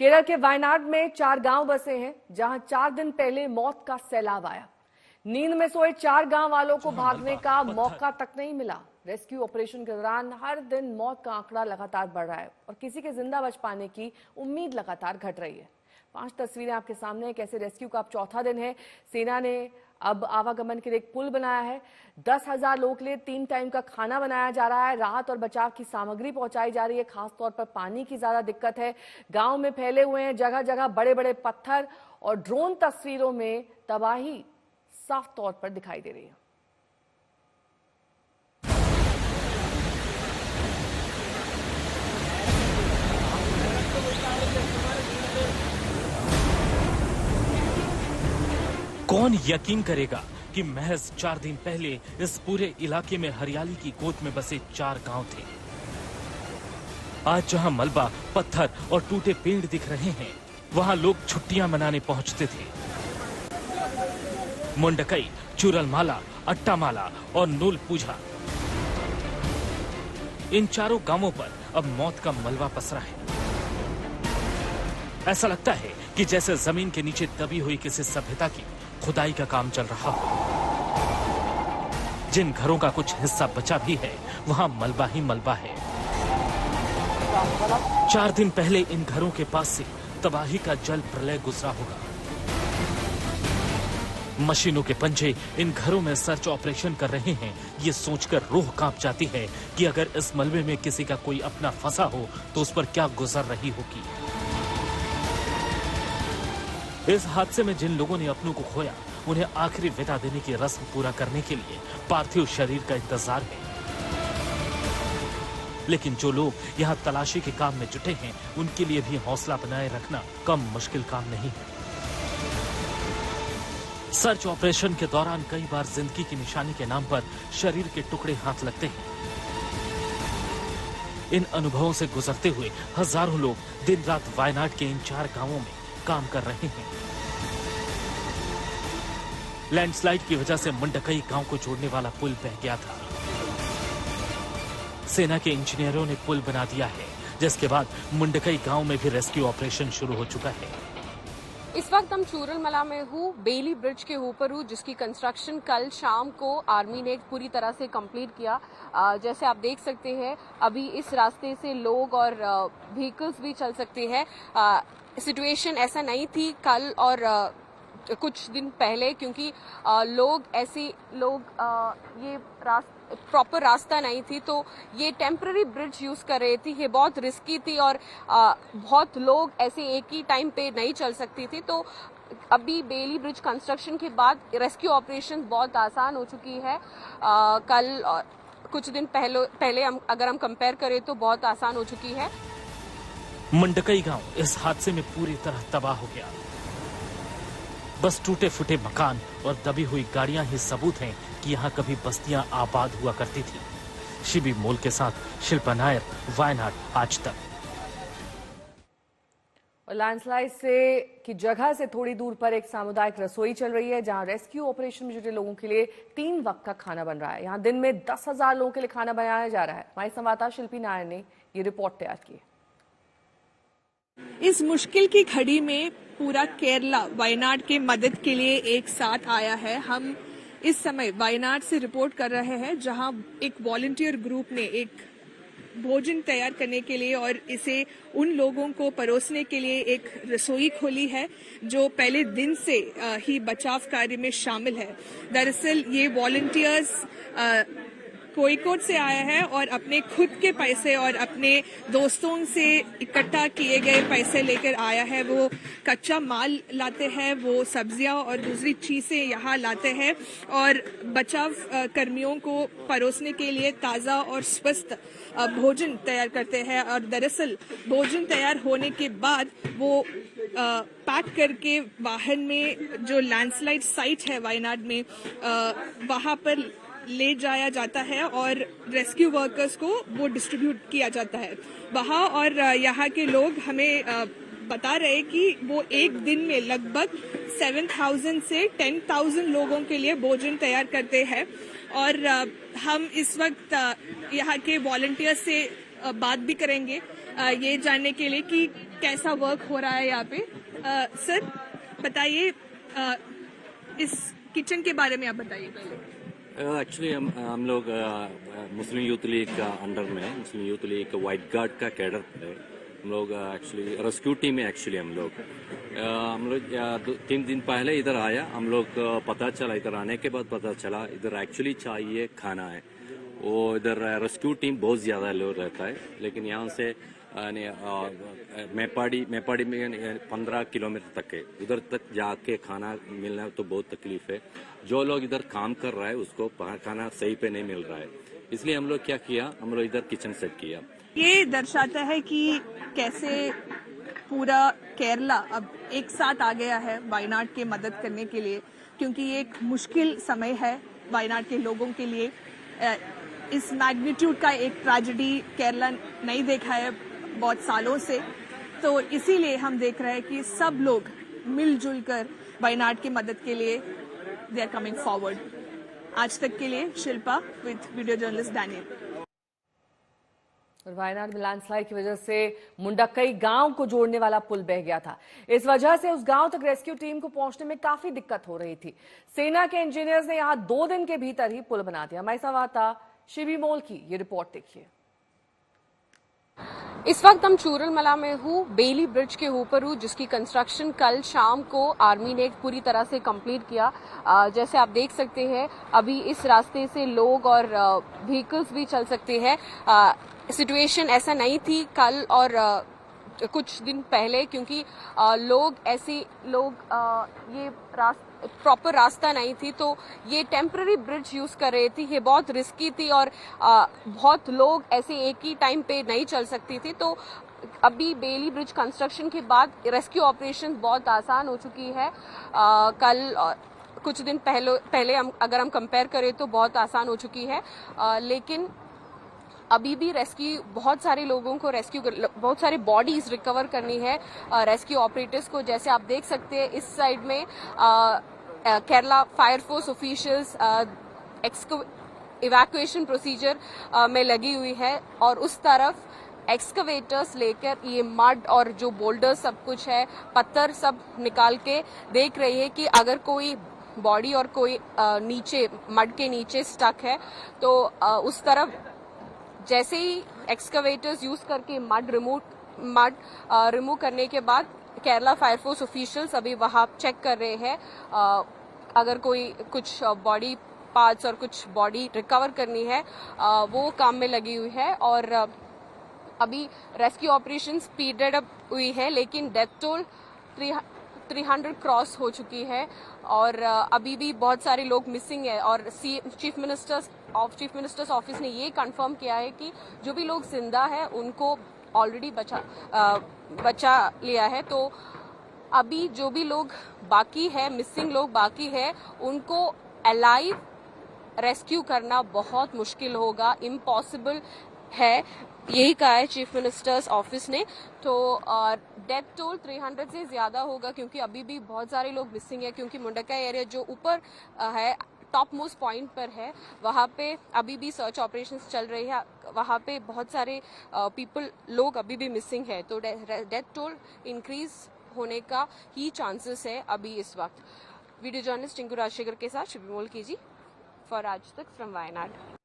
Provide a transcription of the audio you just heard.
केरल के वायनाड में 4 गांव बसे हैं, जहां 4 दिन पहले मौत का सैलाब आया। नींद में सोए 4 गांव वालों को भागने का मौका तक नहीं मिला। रेस्क्यू ऑपरेशन के दौरान हर दिन मौत का आंकड़ा लगातार बढ़ रहा है और किसी के जिंदा बच पाने की उम्मीद लगातार घट रही है। 5 तस्वीरें आपके सामने हैं। कैसे रेस्क्यू का अब चौथा दिन है। सेना ने अब आवागमन के लिए एक पुल बनाया है। 10,000 लोगों के लिए 3 टाइम का खाना बनाया जा रहा है। राहत और बचाव की सामग्री पहुंचाई जा रही है। खासतौर पर पानी की ज्यादा दिक्कत है। गांव में फैले हुए हैं जगह जगह बड़े बड़े पत्थर और ड्रोन तस्वीरों में तबाही साफ तौर पर दिखाई दे रही है। कौन यकीन करेगा कि महज 4 दिन पहले इस पूरे इलाके में हरियाली की गोद में बसे 4 गांव थे। आज जहां मलबा, पत्थर और टूटे पेड़ दिख रहे हैं, वहां लोग छुट्टियां मनाने पहुंचते थे। मुंडकई, चूरलमाला, अट्टामाला और नूल पूजा, इन चारों गांवों पर अब मौत का मलबा पसरा है। ऐसा लगता है कि जैसे जमीन के नीचे दबी हुई किसी सभ्यता की खुदाई का काम चल रहा हो। जिन घरों का कुछ हिस्सा बचा भी है, वहां मलबा ही मलबा है। 4 दिन पहले इन घरों के पास से तबाही का जल प्रलय गुजरा होगा। मशीनों के पंजे इन घरों में सर्च ऑपरेशन कर रहे हैं। ये सोचकर रूह कांप जाती है कि अगर इस मलबे में किसी का कोई अपना फंसा हो तो उस पर क्या गुजर रही होगी। इस हादसे में जिन लोगों ने अपनों को खोया, उन्हें आखिरी विदा देने की रस्म पूरा करने के लिए पार्थिव शरीर का इंतजार है। लेकिन जो लोग यहाँ तलाशी के काम में जुटे हैं, उनके लिए भी हौसला बनाए रखना कम मुश्किल काम नहीं है। सर्च ऑपरेशन के दौरान कई बार जिंदगी की निशानी के नाम पर शरीर के टुकड़े हाथ लगते हैं। इन अनुभवों से गुजरते हुए हजारों लोग दिन रात वायनाड के इन 4 गांवों में काम कर रहे हैं। लैंडस्लाइड की वजह से मुंडकई गांव को जोड़ने वाला पुल बह गया था। सेना के इंजीनियरों ने पुल बना दिया है, जिसके बाद मुंडकई गांव में भी रेस्क्यू ऑपरेशन शुरू हो चुका है। इस वक्त हम चूरलमला में हूँ, बेली ब्रिज के ऊपर हूँ, जिसकी कंस्ट्रक्शन कल शाम को आर्मी ने पूरी तरह से कंप्लीट किया। जैसे आप देख सकते हैं, अभी इस रास्ते से लोग और व्हीकल्स भी चल सकते हैं। सिचुएशन ऐसा नहीं थी कल और कुछ दिन पहले, क्योंकि ये प्रॉपर रास्ता नहीं थी, तो ये टेम्पररी ब्रिज यूज कर रहे थे। ये बहुत रिस्की थी और बहुत लोग ऐसे एक ही टाइम पे नहीं चल सकती थी। तो अभी बेली ब्रिज कंस्ट्रक्शन के बाद रेस्क्यू ऑपरेशन बहुत आसान हो चुकी है। कल कुछ दिन पहले अगर हम कंपेयर करें तो बहुत आसान हो चुकी है। मुंडकई गांव इस हादसे में पूरी तरह तबाह हो गया। बस टूटे फूटे मकान और दबी हुई गाड़ियां ही सबूत हैं कि यहाँ कभी बस्तियां आबाद हुआ करती थी। शिबी मोल के साथ शिल्पा नायर, वायनाड आज तक। लैंडस्लाइड से की जगह से थोड़ी दूर पर एक सामुदायिक रसोई चल रही है, जहां रेस्क्यू ऑपरेशन में जुटे लोगों के लिए 3 वक्त का खाना बन रहा है। यहाँ दिन में 10,000 लोगों के लिए खाना बनाया जा रहा है। हमारी संवाददाता शिल्पी नायर ने ये रिपोर्ट तैयार की। इस मुश्किल की घड़ी में पूरा केरला वायनाड के मदद के लिए एक साथ आया है। हम इस समय वायनाड से रिपोर्ट कर रहे हैं, जहां एक वॉलंटियर ग्रुप ने एक भोजन तैयार करने के लिए और इसे उन लोगों को परोसने के लिए एक रसोई खोली है, जो पहले दिन से ही बचाव कार्य में शामिल है। दरअसल ये वॉलंटियर्स कोयिकोड से आया है और अपने खुद के पैसे और अपने दोस्तों से इकट्ठा किए गए पैसे लेकर आया है। वो कच्चा माल लाते हैं, वो सब्जियां और दूसरी चीजें यहाँ लाते हैं और बचाव कर्मियों को परोसने के लिए ताज़ा और स्वस्थ भोजन तैयार करते हैं। और दरअसल भोजन तैयार होने के बाद वो पैक करके वाहन में, जो लैंडस्लाइड साइट है वायनाड में, वहां पर ले जाया जाता है और रेस्क्यू वर्कर्स को वो डिस्ट्रीब्यूट किया जाता है वहाँ। और यहाँ के लोग हमें बता रहे कि वो एक दिन में लगभग 7,000 से 10,000 लोगों के लिए भोजन तैयार करते हैं। और हम इस वक्त यहाँ के वॉलंटियर्स से बात भी करेंगे ये जानने के लिए कि कैसा वर्क हो रहा है यहाँ पे। सर बताइए, इस किचन के बारे में आप बताइए पहले। एक्चुअली हम लोग मुस्लिम यूथ लीग का अंडर में, मुस्लिम यूथ लीग वाइट गार्ड का कैडर है। हम लोग एक्चुअली रेस्क्यू टीम है। एक्चुअली हम लोग 3 दिन पहले इधर आया। हम लोग पता चला, इधर आने के बाद पता चला इधर एक्चुअली चाहिए खाना है। वो इधर रेस्क्यू टीम बहुत ज़्यादा लोग रहता है, लेकिन यहाँ से मेपाड़ी में 15 किलोमीटर तक है। उधर तक जाके खाना मिलना तो बहुत तकलीफ है। जो लोग इधर काम कर रहा है उसको खाना सही पे नहीं मिल रहा है। इसलिए हम लोग क्या किया, हम लोग इधर किचन सेट किया। ये दर्शाता है कि कैसे पूरा केरला अब एक साथ आ गया है वायनाड की मदद करने के लिए, क्योंकि ये एक मुश्किल समय है वायनाड के लोगों के लिए। इस मैग्नीट्यूड का एक ट्रेजेडी केरला नहीं देखा है बहुत सालों से, तो इसीलिए हम देख रहे हैं कि सब लोग मिलजुल कर वायनाड की मदद के लिए दे आर कमिंग फॉरवर्ड। आज तक के लिए Shilpa with video journalist Daniel. और वायनाड में लैंडस्लाइड की वजह से मुंडकई गांव को जोड़ने वाला पुल बह गया था। इस वजह से उस गांव तक रेस्क्यू टीम को पहुंचने में काफी दिक्कत हो रही थी। सेना के इंजीनियर्स ने यहां 2 दिन के भीतर ही पुल बना दिया। हमारी संवाददाता शिबी मोल की ये रिपोर्ट देखिए। इस वक्त हम चूरलमला में हूँ, बेली ब्रिज के ऊपर हूँ, जिसकी कंस्ट्रक्शन कल शाम को आर्मी ने पूरी तरह से कंप्लीट किया। जैसे आप देख सकते हैं, अभी इस रास्ते से लोग और व्हीकल्स भी चल सकते हैं। सिचुएशन ऐसा नहीं थी कल और कुछ दिन पहले, क्योंकि ये प्रॉपर रास्ता नहीं थी, तो ये टेम्पररी ब्रिज यूज कर रहे थे। ये बहुत रिस्की थी और बहुत लोग ऐसे एक ही टाइम पे नहीं चल सकती थी। तो अभी बेली ब्रिज कंस्ट्रक्शन के बाद रेस्क्यू ऑपरेशन बहुत आसान हो चुकी है। कल कुछ दिन पहले अगर हम कंपेयर करें तो बहुत आसान हो चुकी है, लेकिन अभी भी बहुत सारे लोगों को बहुत सारे बॉडीज रिकवर करनी है रेस्क्यू ऑपरेटर्स को। जैसे आप देख सकते हैं, इस साइड में Kerala fire force officials evacuation procedure में लगी हुई है, और उस तरफ एक्सकवेटर्स लेकर ये मड और जो बोल्डर सब कुछ है, पत्थर सब निकाल के देख रही है कि अगर कोई बॉडी और कोई नीचे मड के नीचे स्टक है तो उस तरफ जैसे ही एक्सकवेटर्स यूज करके मड रिमूव करने के बाद केरला फायर फोर्स ऑफिशियल्स अभी वहां चेक कर रहे हैं अगर कोई कुछ बॉडी पार्ट्स और कुछ बॉडी रिकवर करनी है, वो काम में लगी हुई है। और अभी रेस्क्यू ऑपरेशन स्पीडेड अप हुई है, लेकिन डेथ टोल 300 क्रॉस हो चुकी है और अभी भी बहुत सारे लोग मिसिंग है। और चीफ मिनिस्टर्स ऑफिस ने ये कंफर्म किया है कि जो भी लोग जिंदा है उनको ऑलरेडी बचा लिया है। तो अभी जो भी लोग बाकी है, मिसिंग लोग बाकी है, उनको अलाइव रेस्क्यू करना बहुत मुश्किल होगा, इम्पॉसिबल है, यही कहा है चीफ मिनिस्टर्स ऑफिस ने। तो डेथ टोल 300 से ज्यादा होगा, क्योंकि अभी भी बहुत सारे लोग मिसिंग है, क्योंकि मुंडकई एरिया जो ऊपर है, टॉप मोस्ट पॉइंट पर है, वहाँ पे अभी भी सर्च ऑपरेशंस चल रही है। वहाँ पे बहुत सारे लोग अभी भी मिसिंग है, तो डेथ टोल इंक्रीज होने का ही चांसेस है अभी इस वक्त। वीडियो जर्नलिस्ट टिंकू राजशेखर के साथ शिबी मोल कीजिए फॉर आज तक फ्रॉम वायनाड।